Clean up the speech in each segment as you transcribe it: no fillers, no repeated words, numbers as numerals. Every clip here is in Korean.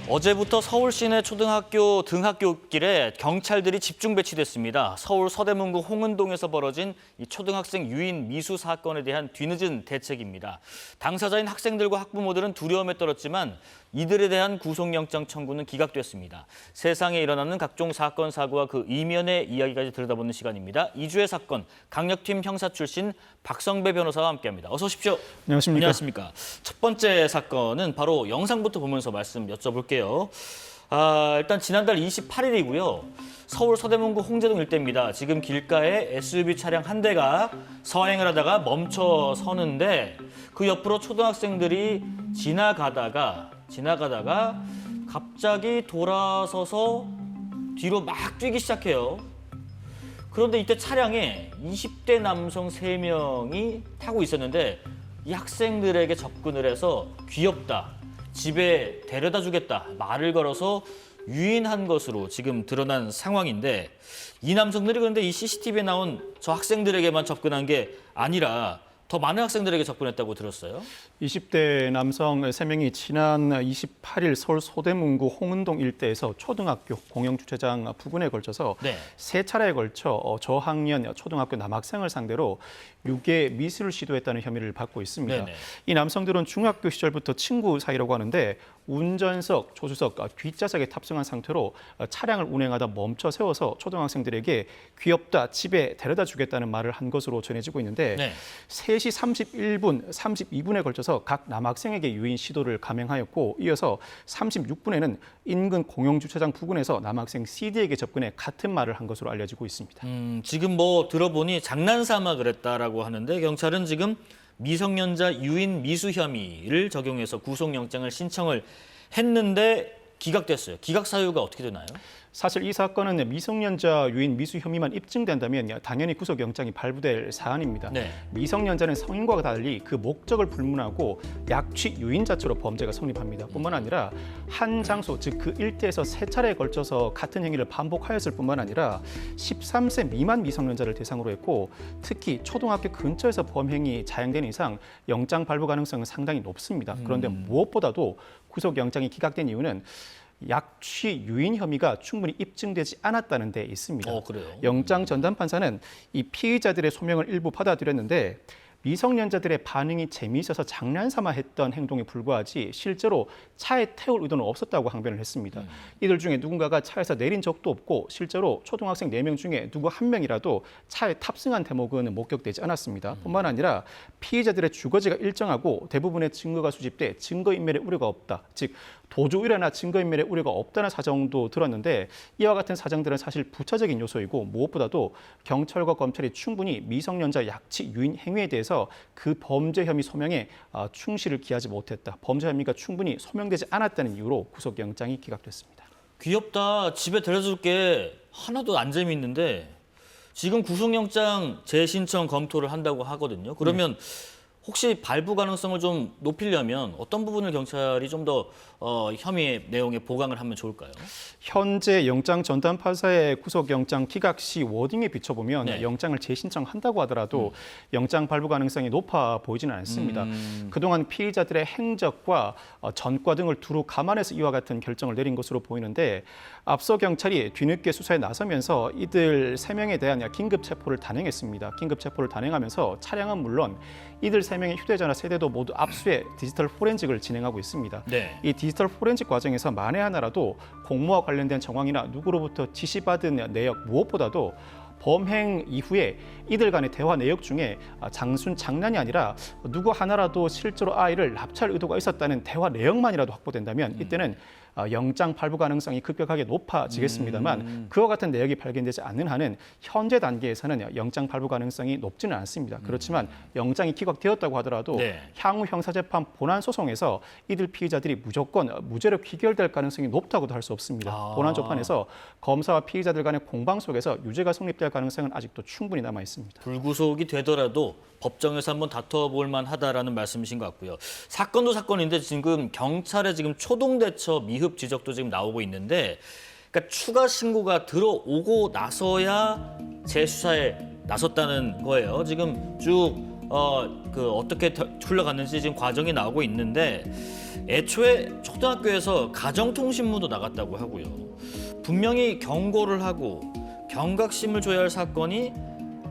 어제부터 서울 시내 초등학교 등하굣길에 경찰들이 집중 배치됐습니다. 서울 서대문구 홍은동에서 벌어진 이 초등학생 유인 미수 사건에 대한 뒤늦은 대책입니다. 당사자인 학생들과 학부모들은 두려움에 떨었지만 이들에 대한 구속영장 청구는 기각됐습니다. 세상에 일어나는 각종 사건, 사고와 그 이면의 이야기까지 들여다보는 시간입니다. 이주의 사건, 강력팀 형사 출신 박성배 변호사와 함께합니다. 어서 오십시오. 안녕하십니까. 안녕하십니까. 첫 번째 사건은 바로 영상부터 보면서 말씀 여쭤볼게요. 일단 지난달 28일이고요. 서울 서대문구 홍제동 일대입니다. 지금 길가에 SUV 차량 한 대가 서행을 하다가 멈춰 서는데 그 옆으로 초등학생들이 지나가다가 갑자기 돌아서서 뒤로 막 뛰기 시작해요. 그런데 이때 차량에 20대 남성 3명이 타고 있었는데 이 학생들에게 접근을 해서 귀엽다, 집에 데려다 주겠다 말을 걸어서 유인한 것으로 지금 드러난 상황인데 이 남성들이 그런데 이 CCTV에 나온 저 학생들에게만 접근한 게 아니라 더 많은 학생들에게 접근했다고 들었어요. 20대 남성 3명이 지난 28일 서울 서대문구 홍은동 일대에서 초등학교 공영주차장 부근에 걸쳐서 세 차례에 걸쳐 저학년 초등학교 남학생을 상대로 유괴 미수를 시도했다는 혐의를 받고 있습니다. 네네. 이 남성들은 중학교 시절부터 친구 사이라고 하는데 운전석, 조수석, 뒷좌석에 탑승한 상태로 차량을 운행하다 멈춰 세워서 초등학생들에게 귀엽다, 집에 데려다 주겠다는 말을 한 것으로 전해지고 있는데 3시 31분, 32분에 걸쳐서 각 남학생에게 유인 시도를 감행하였고 이어서 36분에는 인근 공영주차장 부근에서 남학생 CD에게 접근해 같은 말을 한 것으로 알려지고 있습니다. 지금 뭐 들어보니 장난삼아 그랬다라고 하는데 경찰은 지금 미성년자 유인 미수 혐의를 적용해서 구속영장을 신청을 했는데 기각됐어요. 기각 사유가 어떻게 되나요? 사실 이 사건은 미성년자 유인 미수 혐의만 입증된다면 당연히 구속영장이 발부될 사안입니다. 미성년자는 성인과 달리 그 목적을 불문하고 약취 유인 자체로 범죄가 성립합니다. 뿐만 아니라 한 장소, 즉 그 일대에서 세 차례에 걸쳐서 같은 행위를 반복하였을 뿐만 아니라 13세 미만 미성년자를 대상으로 했고 특히 초등학교 근처에서 범행이 자행된 이상 영장 발부 가능성은 상당히 높습니다. 그런데 무엇보다도 구속영장이 기각된 이유는 약취 유인 혐의가 충분히 입증되지 않았다는 데 있습니다. 그래요? 영장 전담 판사는 이 피의자들의 소명을 일부 받아들였는데 미성년자들의 반응이 재미있어서 장난삼아 했던 행동에 불과하지 실제로 차에 태울 의도는 없었다고 항변을 했습니다. 이들 중에 누군가가 차에서 내린 적도 없고 실제로 초등학생 4명 중에 누구 한 명이라도 차에 탑승한 대목은 목격되지 않았습니다. 뿐만 아니라 피의자들의 주거지가 일정하고 대부분의 증거가 수집돼 증거인멸의 우려가 없다. 즉 도주의뢰나 증거인멸의 우려가 없다는 사정도 들었는데 이와 같은 사정들은 사실 부차적인 요소이고 무엇보다도 경찰과 검찰이 충분히 미성년자 약취 유인 행위에 대해서 그 범죄 혐의 소명에 충실을 기하지 못했다. 범죄 혐의가 충분히 소명되지 않았다는 이유로 구속영장이 기각됐습니다. 귀엽다, 집에 데려다 줄게 하나도 안 재미있는데 지금 구속영장 재신청 검토를 한다고 하거든요. 그러면 혹시 발부 가능성을 좀 높이려면 어떤 부분을 경찰이 좀 더 혐의 내용에 보강을 하면 좋을까요? 현재 영장 전담 판사의 구속영장 기각 시 워딩에 비춰보면 영장을 재신청한다고 하더라도 영장 발부 가능성이 높아 보이지는 않습니다. 그동안 피의자들의 행적과 전과 등을 두루 감안해서 이와 같은 결정을 내린 것으로 보이는데 앞서 경찰이 뒤늦게 수사에 나서면서 이들 3명에 대한 긴급 체포를 단행했습니다. 긴급 체포를 단행하면서 차량은 물론 이들 3명의 휴대전화 세대도 모두 압수해 디지털 포렌식을 진행하고 있습니다. 이 디지털 포렌식 과정에서 만에 하나라도 공모와 관련된 정황이나 누구로부터 지시받은 내역 무엇보다도 범행 이후에 이들 간의 대화 내역 중에 장난이 아니라 누구 하나라도 실제로 아이를 납치할 의도가 있었다는 대화 내역만이라도 확보된다면 이때는 영장 발부 가능성이 급격하게 높아지겠습니다만 그와 같은 내역이 발견되지 않는 한은 현재 단계에서는 영장 발부 가능성이 높지는 않습니다. 그렇지만 영장이 기각되었다고 하더라도 향후 형사재판 본안 소송에서 이들 피의자들이 무조건 무죄로 기결될 가능성이 높다고도 할 수 없습니다. 본안 조판에서 검사와 피의자들 간의 공방 속에서 유죄가 성립될 가능성은 아직도 충분히 남아 있습니다. 불구속이 되더라도 법정에서 한번 다퉈볼 만하다라는 말씀이신 것 같고요. 사건도 사건인데 지금 경찰에 지금 초동대처 미흡 지적도 지금 나오고 있는데 그러니까 추가 신고가 들어오고 나서야 재수사에 나섰다는 거예요. 지금 쭉 어떻게 흘러갔는지 지금 과정이 나오고 있는데 애초에 초등학교에서 가정통신문도 나갔다고 하고요. 분명히 경고를 하고 경각심을 줘야 할 사건이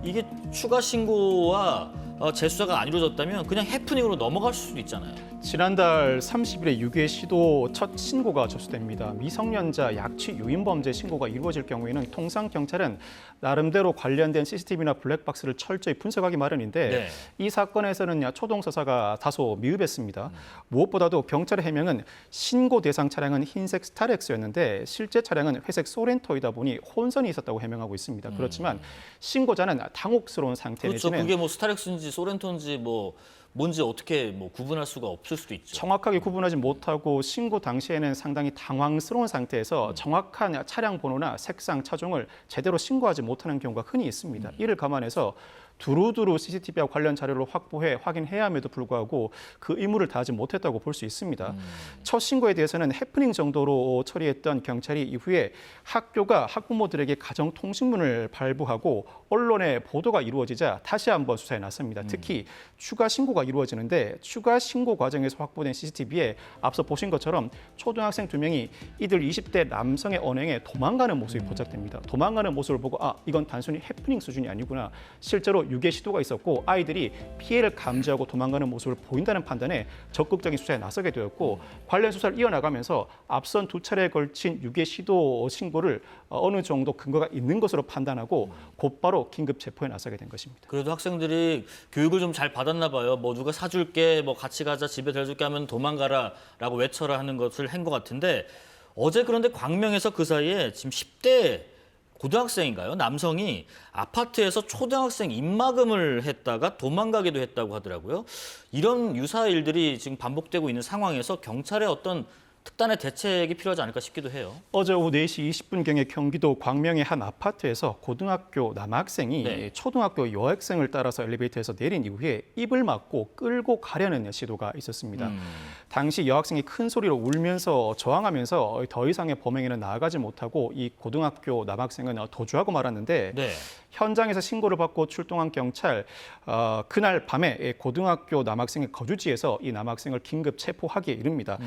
이게 추가 신고와 재수사가 안 이루어졌다면 그냥 해프닝으로 넘어갈 수도 있잖아요. 지난달 30일에 유괴 시도 첫 신고가 접수됩니다. 미성년자 약취 유인 범죄 신고가 이루어질 경우에는 통상 경찰은 나름대로 관련된 CCTV나 블랙박스를 철저히 분석하기 마련인데 네. 이 사건에서는 초동 수사가 다소 미흡했습니다. 무엇보다도 경찰의 해명은 신고 대상 차량은 흰색 스타렉스였는데 실제 차량은 회색 소렌토이다 보니 혼선이 있었다고 해명하고 있습니다. 그렇지만 신고자는 당혹스러운 상태 그렇죠. 내지는 그게 뭐 스타렉스인지 소렌토인지 뭔지 어떻게 구분할 수가 없을 수도 있죠. 정확하게 구분하지 못하고 신고 당시에는 상당히 당황스러운 상태에서 정확한 차량 번호나 색상 차종을 제대로 신고하지 못하는 경우가 흔히 있습니다. 이를 감안해서 두루두루 CCTV와 관련 자료를 확보해 확인해야 함에도 불구하고 그 의무를 다하지 못했다고 볼 수 있습니다. 첫 신고에 대해서는 해프닝 정도로 처리했던 경찰이 이후에 학교가 학부모들에게 가정통신문을 발부하고 언론의 보도가 이루어지자 다시 한번 수사에 나섭니다. 특히 추가 신고가 이루어지는데 추가 신고 과정에서 확보된 CCTV에 앞서 보신 것처럼 초등학생 2명이 이들 20대 남성의 언행에 도망가는 모습이 포착됩니다. 도망가는 모습을 보고 이건 단순히 해프닝 수준이 아니구나. 실제로 유괴 시도가 있었고 아이들이 피해를 감지하고 도망가는 모습을 보인다는 판단에 적극적인 수사에 나서게 되었고 관련 수사를 이어나가면서 앞선 2차례에 걸친 유괴 시도 신고를 어느 정도 근거가 있는 것으로 판단하고 곧바로 긴급 체포에 나서게 된 것입니다. 그래도 학생들이 교육을 좀 잘 받았나 봐요. 누가 사줄게, 같이 가자, 집에 데려줄게 하면 도망가라라고 외쳐라 하는 것을 한 것 같은데 어제 그런데 광명에서 그 사이에 지금 10대 고등학생인가요? 남성이 아파트에서 초등학생 입막음을 했다가 도망가기도 했다고 하더라고요. 이런 유사 일들이 지금 반복되고 있는 상황에서 경찰의 어떤 특단의 대책이 필요하지 않을까 싶기도 해요. 어제 오후 4시 20분경에 경기도 광명의 한 아파트에서 고등학교 남학생이 초등학교 여학생을 따라서 엘리베이터에서 내린 이후에 입을 막고 끌고 가려는 시도가 있었습니다. 당시 여학생이 큰 소리로 울면서 저항하면서 더 이상의 범행에는 나아가지 못하고 이 고등학교 남학생은 도주하고 말았는데 현장에서 신고를 받고 출동한 경찰 그날 밤에 고등학교 남학생의 거주지에서 이 남학생을 긴급 체포하기에 이릅니다.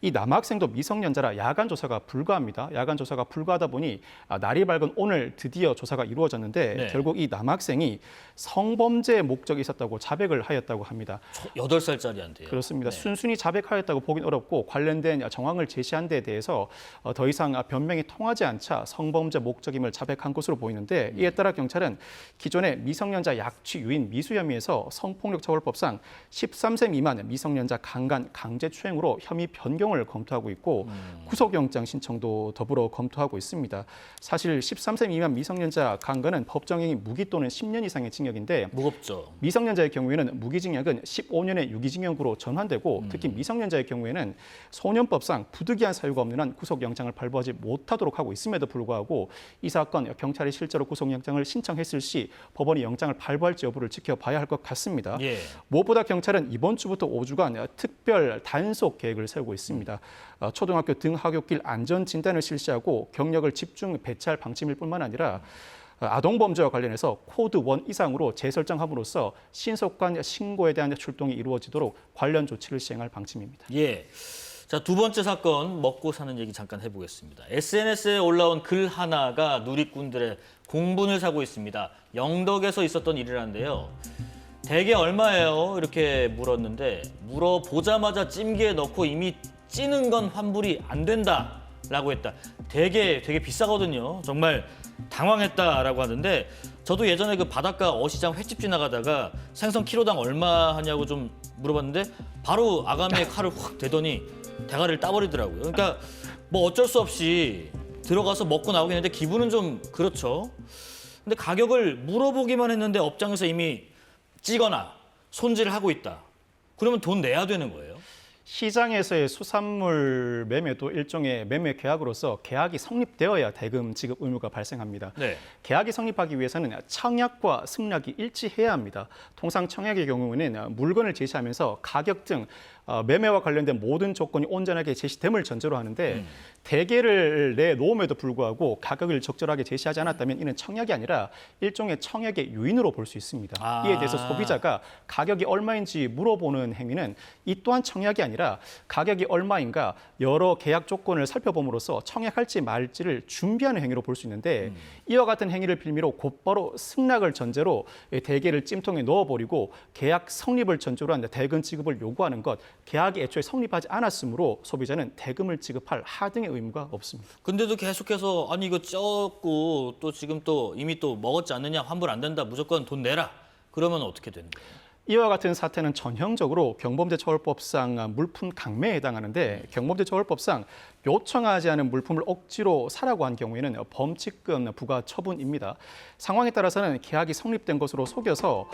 이 남학생도 미성년자라 야간 조사가 불가합니다. 야간 조사가 불가하다 보니 날이 밝은 오늘 드디어 조사가 이루어졌는데 결국 이 남학생이 성범죄 목적이 있었다고 자백을 하였다고 합니다. 8살짜리한테요. 그렇습니다. 순순히 자백하였다고 보긴 어렵고 관련된 정황을 제시한 데 대해서 더 이상 변명이 통하지 않자 성범죄 목적임을 자백한 것으로 보이는데 이에 따라 경찰은 기존의 미성년자 약취 유인 미수 혐의에서 성폭력처벌법상 13세 미만 미성년자 강간 강제추행으로 혐의 변경 을 검토하고 있고 구속영장 신청도 더불어 검토하고 있습니다. 사실 13세 미만 미성년자 강간은 법정형이 무기 또는 10년 이상의 징역인데 무겁죠. 미성년자의 경우에는 무기징역은 15년의 유기징역으로 전환되고 특히 미성년자의 경우에는 소년법상 부득이한 사유가 없는 한 구속영장을 발부하지 못하도록 하고 있음에도 불구하고 이 사건 경찰이 실제로 구속영장을 신청했을 시 법원이 영장을 발부할지 여부를 지켜봐야 할 것 같습니다. 무엇보다 경찰은 이번 주부터 5주간 특별 단속 계획을 세우고 있습니다. 초등학교 등하굣길 안전 진단을 실시하고 경력을 집중 배치할 방침일 뿐만 아니라 아동범죄와 관련해서 코드 1 이상으로 재설정함으로써 신속한 신고에 대한 출동이 이루어지도록 관련 조치를 시행할 방침입니다. 자, 두 번째 사건 먹고 사는 얘기 잠깐 해보겠습니다. SNS에 올라온 글 하나가 누리꾼들의 공분을 사고 있습니다. 영덕에서 있었던 일이라는데요. 대게 얼마예요? 이렇게 물었는데 물어보자마자 찜기에 넣고 이미 찌는 건 환불이 안 된다라고 했다. 되게 비싸거든요. 정말 당황했다라고 하는데 저도 예전에 그 바닷가 어시장 횟집 지나가다가 생선 키로당 얼마 하냐고 좀 물어봤는데 바로 아가미에 칼을 확 대더니 대가리를 따버리더라고요. 그러니까 어쩔 수 없이 들어가서 먹고 나오긴 했는데 기분은 좀 그렇죠. 근데 가격을 물어보기만 했는데 업장에서 이미 찌거나 손질을 하고 있다. 그러면 돈 내야 되는 거예요? 시장에서의 수산물 매매도 일종의 매매 계약으로서 계약이 성립되어야 대금 지급 의무가 발생합니다. 계약이 성립하기 위해서는 청약과 승낙이 일치해야 합니다. 통상 청약의 경우에는 물건을 제시하면서 가격 등 매매와 관련된 모든 조건이 온전하게 제시됨을 전제로 하는데 대개를 내놓음에도 불구하고 가격을 적절하게 제시하지 않았다면 이는 청약이 아니라 일종의 청약의 유인으로 볼 수 있습니다. 이에 대해서 소비자가 가격이 얼마인지 물어보는 행위는 이 또한 청약이 아니라 가격이 얼마인가 여러 계약 조건을 살펴봄으로써 청약할지 말지를 준비하는 행위로 볼 수 있는데 이와 같은 행위를 빌미로 곧바로 승낙을 전제로 대개를 찜통에 넣어버리고 계약 성립을 전제로 한 대금 지급을 요구하는 것, 계약이 애초에 성립하지 않았으므로 소비자는 대금을 지급할 하등의 의무가 없습니다. 근데도 계속해서 아니 이거 쪘고 또 지금 또 이미 또 먹었지 않느냐, 환불 안 된다, 무조건 돈 내라. 그러면 어떻게 되는 거예요? 이와 같은 사태는 전형적으로 경범죄처벌법상 물품 강매에 해당하는데 경범죄처벌법상 요청하지 않은 물품을 억지로 사라고 한 경우에는 범칙금 부과 처분입니다. 상황에 따라서는 계약이 성립된 것으로 속여서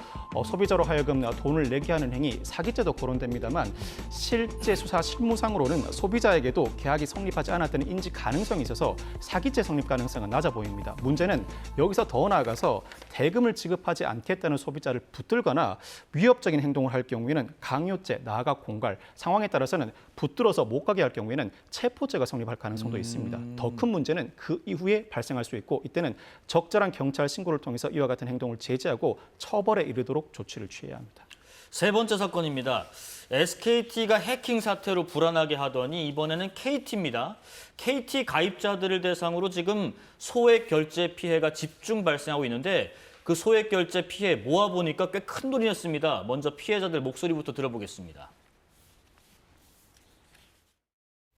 소비자로 하여금 돈을 내게 하는 행위, 사기죄도 거론됩니다만 실제 수사 실무상으로는 소비자에게도 계약이 성립하지 않았다는 인지 가능성이 있어서 사기죄 성립 가능성은 낮아 보입니다. 문제는 여기서 더 나아가서 대금을 지급하지 않겠다는 소비자를 붙들거나 위협적인 행동을 할 경우에는 강요죄, 나아가 공갈, 상황에 따라서는 붙들어서 못 가게 할 경우에는 체포죄가 성립할 가능성도 있습니다. 더 큰 문제는 그 이후에 발생할 수 있고 이때는 적절한 경찰 신고를 통해서 이와 같은 행동을 제지하고 처벌에 이르도록 조치를 취해야 합니다. 세 번째 사건입니다. SKT가 해킹 사태로 불안하게 하더니 이번에는 KT입니다. KT 가입자들을 대상으로 지금 소액 결제 피해가 집중 발생하고 있는데 그 소액 결제 피해 모아보니까 꽤 큰 돈이었습니다. 먼저 피해자들 목소리부터 들어보겠습니다.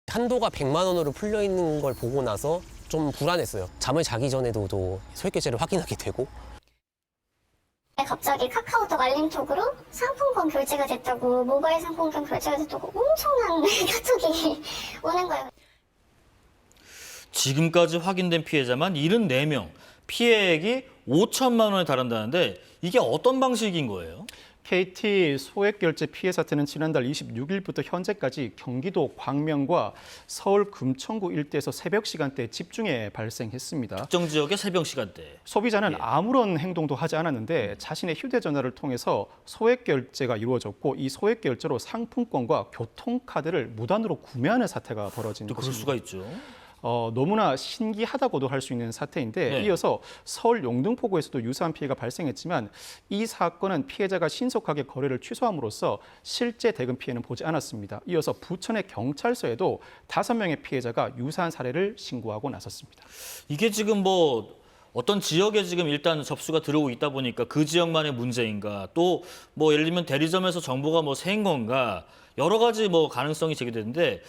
한도가 100만 원으로 풀려 있는 걸 보고 나서 좀 불안했어요. 잠을 자기 전에도 또 소액 결제를 확인하게 되고. 갑자기 카카오톡 알림톡으로 상품권 결제가 됐다고, 모바일 상품권 결제가 됐다고 엄청난 카톡이 오는 거예요. 지금까지 확인된 피해자만 74명, 피해액이 5천만 원에 달한다는데 이게 어떤 방식인 거예요? KT 소액 결제 피해 사태는 지난달 26일부터 현재까지 경기도 광명과 서울 금천구 일대에서 새벽 시간대에 집중해 발생했습니다. 특정 지역의 새벽 시간대. 소비자는 아무런 행동도 하지 않았는데 자신의 휴대전화를 통해서 소액 결제가 이루어졌고 이 소액 결제로 상품권과 교통카드를 무단으로 구매하는 사태가 벌어진 또 그럴 것입니다. 수가 있죠. 너무나 신기하다고도 할 수 있는 사태인데 네. 이어서 서울 용등포구에서도 유사한 피해가 발생했지만 이 사건은 피해자가 신속하게 거래를 취소함으로써 실제 대금 피해는 보지 않았습니다. 이어서 부천의 경찰서에도 5명의 피해자가 유사한 사례를 신고하고 나섰습니다. 이게 지금 뭐 어떤 지역에 지금 일단 접수가 들어오고 있다 보니까 그 지역만의 문제인가, 또 뭐 예를 들면 대리점에서 정보가 뭐 새인 건가, 여러 가지 뭐 가능성이 제기되는데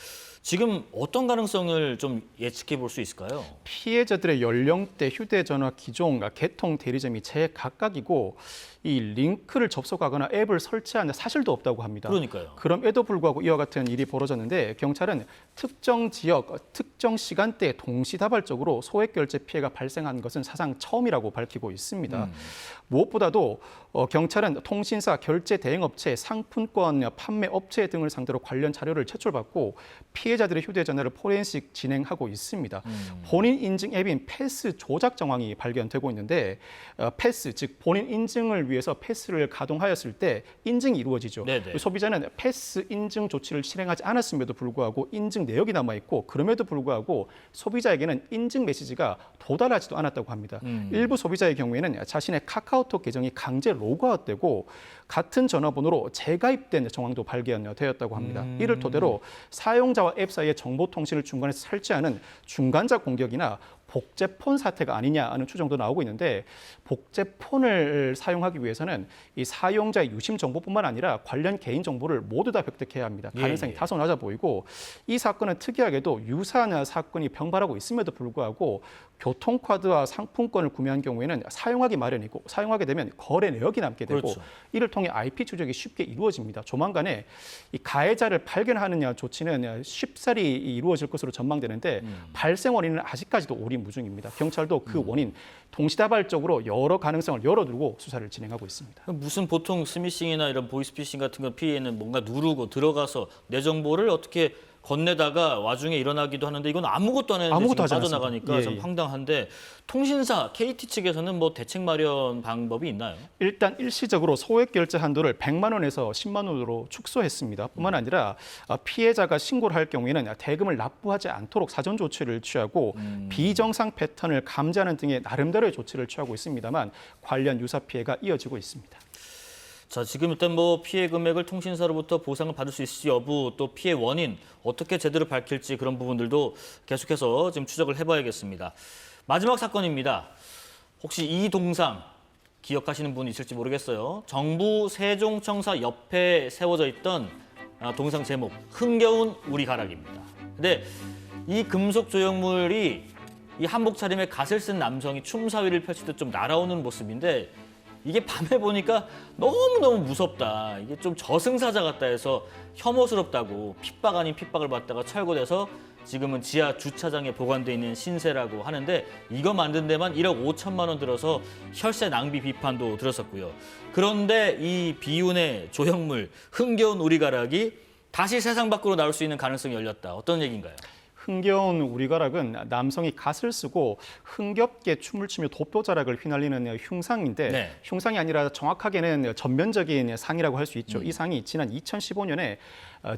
지금 어떤 가능성을 좀 예측해 볼 수 있을까요? 피해자들의 연령대, 휴대전화 기종, 개통 대리점이 제각각이고 이 링크를 접속하거나 앱을 설치하는 사실도 없다고 합니다. 그러니까요. 그럼에도 불구하고 이와 같은 일이 벌어졌는데 경찰은 특정 지역, 특정 시간대에 동시다발적으로 소액 결제 피해가 발생한 것은 사상 처음이라고 밝히고 있습니다. 무엇보다도 경찰은 통신사, 결제 대행업체, 상품권 판매 업체 등을 상대로 관련 자료를 제출받고 피해자들의 휴대전화를 포렌식 진행하고 있습니다. 본인 인증 앱인 패스 조작 정황이 발견되고 있는데 패스, 즉 본인 인증을 위해서 패스를 가동하였을 때 인증이 이루어지죠. 네네. 소비자는 패스 인증 조치를 실행하지 않았음에도 불구하고 인증 내역이 남아있고 그럼에도 불구하고 소비자에게는 인증 메시지가 도달하지도 않았다고 합니다. 일부 소비자의 경우에는 자신의 카카오톡 계정이 강제 로그아웃되고 같은 전화번호로 재가입된 정황도 발견되었다고 합니다. 이를 토대로 사용자와 앱 사이의 정보통신을 중간에서 설치하는 중간자 공격이나 복제폰 사태가 아니냐 하는 추정도 나오고 있는데 복제폰을 사용하기 위해서는 이 사용자의 유심 정보뿐만 아니라 관련 개인 정보를 모두 다 획득해야 합니다. 가능성이 다소 낮아 보이고 이 사건은 특이하게도 유사한 사건이 병발하고 있음에도 불구하고 교통카드와 상품권을 구매한 경우에는 사용하기 마련이고 사용하게 되면 거래 내역이 남게 되고 그렇죠. 이를 통해 IP 추적이 쉽게 이루어집니다. 조만간에 이 가해자를 발견하느냐 조치는 쉽사리 이루어질 것으로 전망되는데 발생 원인은 아직까지도 오리무중입니다. 경찰도 그 원인 동시다발적으로 여러 가능성을 열어두고 수사를 진행하고 있습니다. 무슨 보통 스미싱이나 이런 보이스피싱 같은 건 피해는 뭔가 누르고 들어가서 내 정보를 어떻게 건네다가 와중에 일어나기도 하는데 이건 아무것도 안 했는데 아무것도 지금 하지 않았습니다. 빠져나가니까 예, 좀 예. 황당한데 통신사 KT 측에서는 뭐 대책 마련 방법이 있나요? 일단 일시적으로 소액 결제 한도를 100만 원에서 10만 원으로 축소했습니다. 뿐만 아니라 피해자가 신고를 할 경우에는 대금을 납부하지 않도록 사전 조치를 취하고 비정상 패턴을 감지하는 등의 나름대로의 조치를 취하고 있습니다만 관련 유사 피해가 이어지고 있습니다. 자, 지금 일단 뭐 피해 금액을 통신사로부터 보상을 받을 수 있을지 여부, 또 피해 원인 어떻게 제대로 밝힐지 그런 부분들도 계속해서 지금 추적을 해봐야겠습니다. 마지막 사건입니다. 혹시 이 동상 기억하시는 분 있을지 모르겠어요. 정부 세종청사 옆에 세워져 있던 동상 제목 흥겨운 우리 가락입니다. 근데 이 금속 조형물이 이 한복 차림에 갓을 쓴 남성이 춤사위를 펼치듯 좀 날아오는 모습인데 이게 밤에 보니까 너무너무 무섭다. 이게 좀 저승사자 같다 해서 혐오스럽다고 핍박 아닌 핍박을 받다가 철거돼서 지금은 지하 주차장에 보관돼 있는 신세라고 하는데 이거 만든 데만 1억 5천만 원 들어서 혈세 낭비 비판도 들었었고요. 그런데 이 비운의 조형물 흥겨운 우리가락이 다시 세상 밖으로 나올 수 있는 가능성이 열렸다. 어떤 얘기인가요? 흥겨운 우리가락은 남성이 갓을 쓰고 흥겹게 춤을 추며 도표자락을 휘날리는 흉상인데 네. 흉상이 아니라 정확하게는 전면적인 상이라고 할 수 있죠. 이 상이 지난 2015년에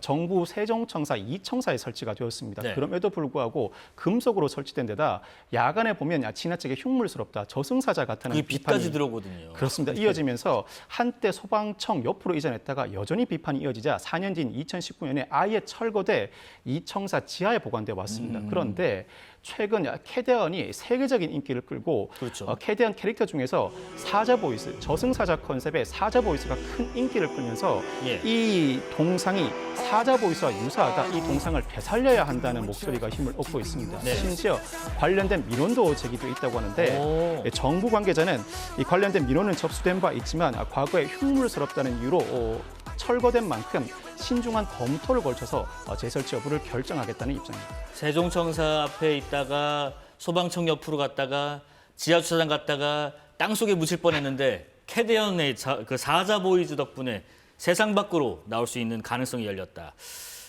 정부 세종청사 2청사에 설치가 되었습니다. 네. 그럼에도 불구하고 금속으로 설치된 데다 야간에 보면 지나치게 흉물스럽다, 저승사자 같다는 그게 비판이 빛까지 들어오거든요. 그렇습니다. 이어지면서 한때 소방청 옆으로 이전했다가 여전히 비판이 이어지자 4년 뒤인 2019년에 아예 철거돼 이 청사 지하에 보관돼 왔습니다. 그런데 최근 캐대언이 세계적인 인기를 끌고 그렇죠. 캐대언 캐릭터 중에서 사자 보이스, 저승사자 컨셉의 사자 보이스가 큰 인기를 끌면서 예. 이 동상이 사자 보이스와 유사하다, 이 동상을 되살려야 한다는 목소리가 힘을 얻고 있습니다. 네. 심지어 관련된 민원도 제기돼 있다고 하는데 오. 정부 관계자는 이 관련된 민원은 접수된 바 있지만 과거에 흉물스럽다는 이유로 철거된 만큼 신중한 검토를 걸쳐서 재설치 여부를 결정하겠다는 입장입니다. 세종청사 앞에 있다가 소방청 옆으로 갔다가 지하주차장 갔다가 땅속에 묻힐 뻔했는데 캐대언의 그 사자 보이즈 덕분에 세상 밖으로 나올 수 있는 가능성이 열렸다.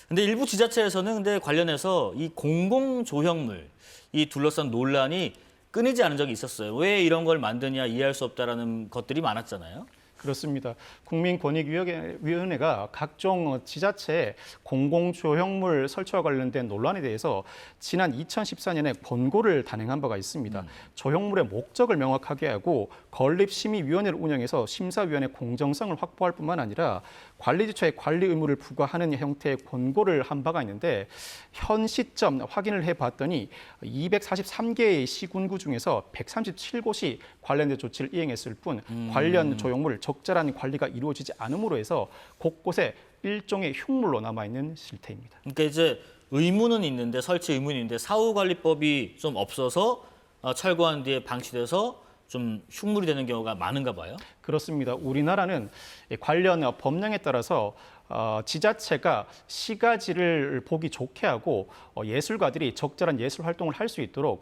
근데 일부 지자체에서는 근데 관련해서 이 공공조형물 이 둘러싼 논란이 끊이지 않은 적이 있었어요. 왜 이런 걸 만드냐 이해할 수 없다라는 것들이 많았잖아요. 그렇습니다. 국민권익위원회가 각종 지자체의 공공조형물 설치와 관련된 논란에 대해서 지난 2014년에 권고를 단행한 바가 있습니다. 조형물의 목적을 명확하게 하고 건립심의위원회를 운영해서 심사위원회 공정성을 확보할 뿐만 아니라 관리지처에 관리 의무를 부과하는 형태의 권고를 한 바가 있는데 현 시점 확인을 해봤더니 243개의 시군구 중에서 137곳이 관련된 조치를 이행했을 뿐 관련 조형물 적절한 관리가 이루어지지 않음으로 해서 곳곳에 일종의 흉물로 남아있는 실태입니다. 그러니까 이제 의무는 있는데 설치 의무는 있는데 사후관리법이 좀 없어서 철거한 뒤에 방치돼서 좀 흉물이 되는 경우가 많은가 봐요. 그렇습니다. 우리나라는 관련 법령에 따라서 지자체가 시가지를 보기 좋게 하고 예술가들이 적절한 예술 활동을 할 수 있도록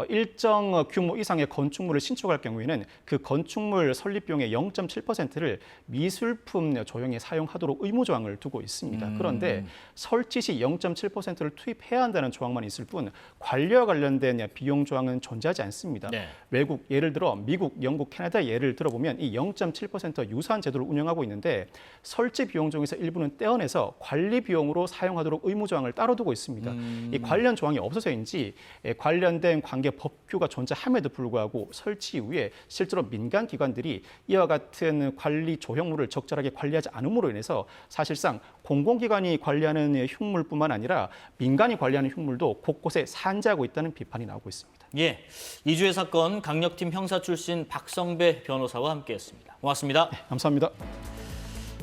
일정 규모 이상의 건축물을 신축할 경우에는 그 건축물 설립 비용의 0.7%를 미술품 조형에 사용하도록 의무 조항을 두고 있습니다. 그런데 설치 시 0.7%를 투입해야 한다는 조항만 있을 뿐 관리와 관련된 비용 조항은 존재하지 않습니다. 네. 외국 예를 들어 미국, 영국, 캐나다 예를 들어보면 이 0.7% 유사한 제도를 운영하고 있는데 설치 비용 중에서 일부는 떼어내서 관리 비용으로 사용하도록 의무 조항을 따로 두고 있습니다. 이 관련 조항이 없어서인지 관련된 관계 법규가 존재함에도 불구하고 설치 이후에 실제로 민간 기관들이 이와 같은 관리 조형물을 적절하게 관리하지 않음으로 인해서 사실상 공공기관이 관리하는 흉물뿐만 아니라 민간이 관리하는 흉물도 곳곳에 산재하고 있다는 비판이 나오고 있습니다. 예, 이주의 사건 강력팀 형사 출신 박성배 변호사와 함께했습니다. 고맙습니다. 네, 감사합니다.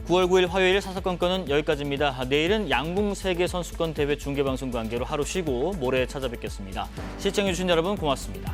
9월 9일 화요일 사사건건은 여기까지입니다. 내일은 양궁 세계선수권 대회 중계방송 관계로 하루 쉬고 모레 찾아뵙겠습니다. 시청해주신 여러분 고맙습니다.